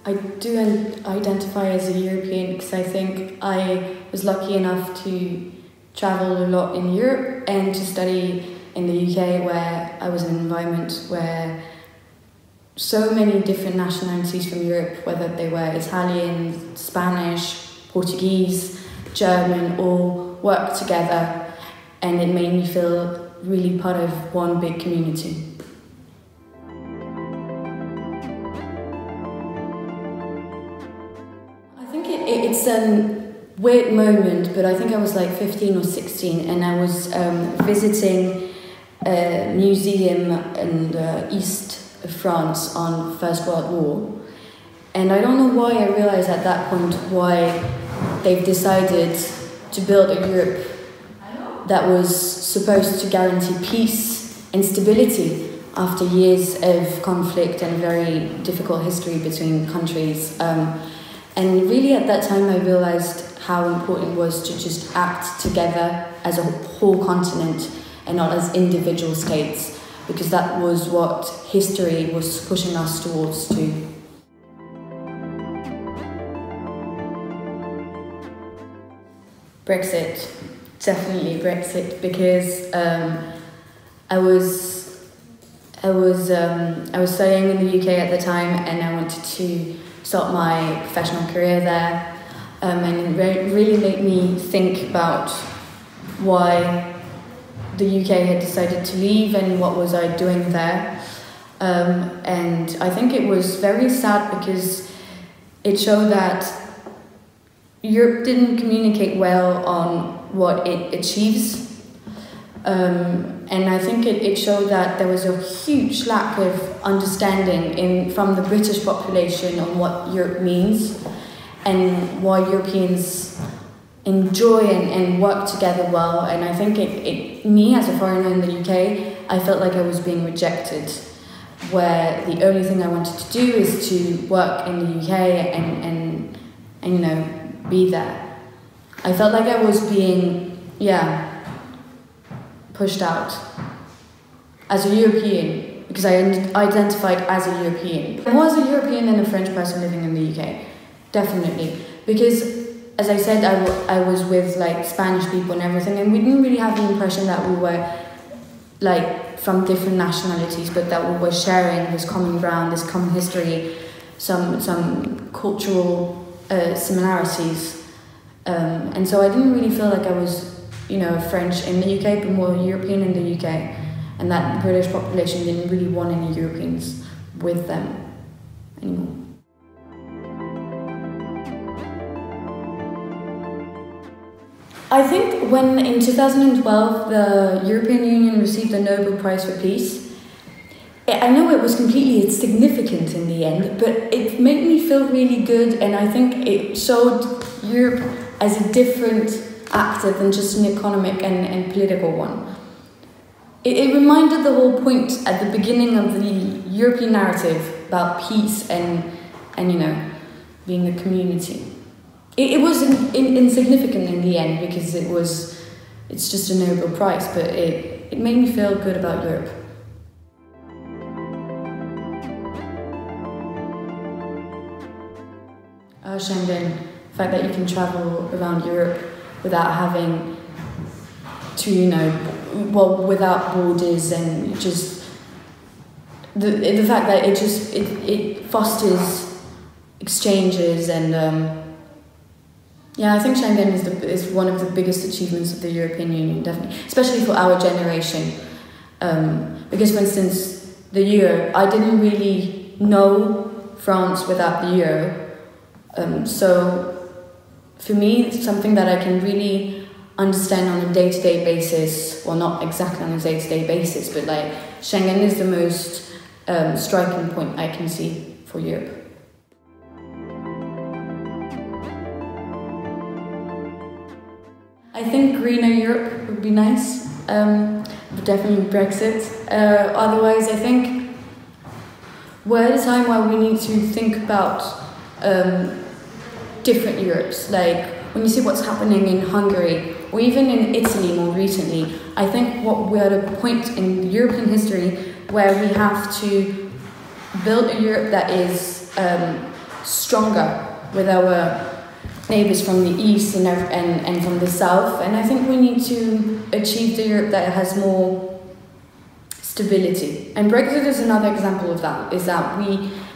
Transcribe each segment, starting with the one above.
I do identify as a European because I think I was lucky enough to travel a lot in Europe and to study in the UK, where I was in an environment where so many different nationalities from Europe, whether they were Italian, Spanish, Portuguese, German, all worked together, and it made me feel really part of one big community. I think it's a weird moment, but I think I was like 15 or 16, and I was visiting a museum in the east of France on First World War, and I don't know why I realised at that point why they've decided to build a Europe that was supposed to guarantee peace and stability after years of conflict and very difficult history between countries. And really at that time I realised how important it was to just act together as a whole continent and not as individual states, because that was what history was pushing us towards too. Brexit, definitely Brexit, because I was studying in the UK at the time, and I wanted to start my professional career there, and it really made me think about why the UK had decided to leave and what was I doing there. And I think it was very sad because it showed that Europe didn't communicate well on what it achieves. And I think it showed that there was a huge lack of understanding from the British population on what Europe means and why Europeans enjoy and work together well. And I think me as a foreigner in the UK, I felt like I was being rejected, where the only thing I wanted to do is to work in the UK and you know, be there. I felt like I was being, pushed out as a European, because I identified as a European. I was a European and a French person living in the UK, definitely, because as I said, I was with like Spanish people and everything, and we didn't really have the impression that we were like from different nationalities, but that we were sharing this common ground, this common history, some cultural similarities, and so I didn't really feel like I was, you know, French in the UK, but more European in the UK, and that the British population didn't really want any Europeans with them anymore. I think when in 2012 the European Union received the Nobel Prize for Peace, I know it was completely insignificant in the end, but it made me feel really good, and I think it showed Europe as a different actor than just an economic and political one. It reminded the whole point at the beginning of the European narrative about peace and you know, being a community. It was insignificant in the end because it's just a Nobel Prize, but it made me feel good about Europe. Schengen, the fact that you can travel around Europe without having to, you know, well, without borders, and just the fact that it fosters exchanges, and yeah, I think Schengen is one of the biggest achievements of the European Union, definitely, especially for our generation. Because, for instance, the euro, I didn't really know France without the euro. So, for me, it's something that I can really understand on a day-to-day basis. Well, not exactly on a day-to-day basis, but like Schengen is the most striking point I can see for Europe. I think greener Europe would be nice, but definitely Brexit. Otherwise, I think we're at a time where we need to think about different Europes. Like when you see what's happening in Hungary or even in Italy more recently, I think we're at a point in European history where we have to build a Europe that is stronger with our neighbours from the east and from the south. And I think we need to achieve the Europe that has more stability. And Brexit is another example of that, is that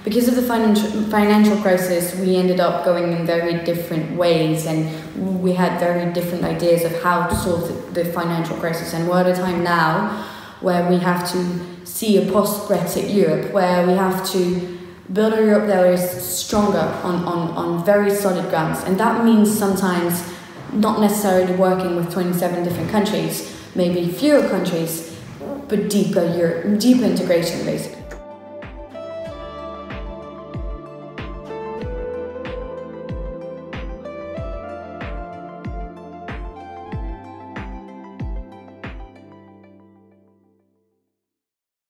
because of the financial crisis, we ended up going in very different ways, and we had very different ideas of how to solve the financial crisis. And we're at a time now where we have to see a post-Brexit Europe, where we have to build a Europe that is stronger on very solid grounds. And that means sometimes not necessarily working with 27 different countries, maybe fewer countries, but deeper integration, basically.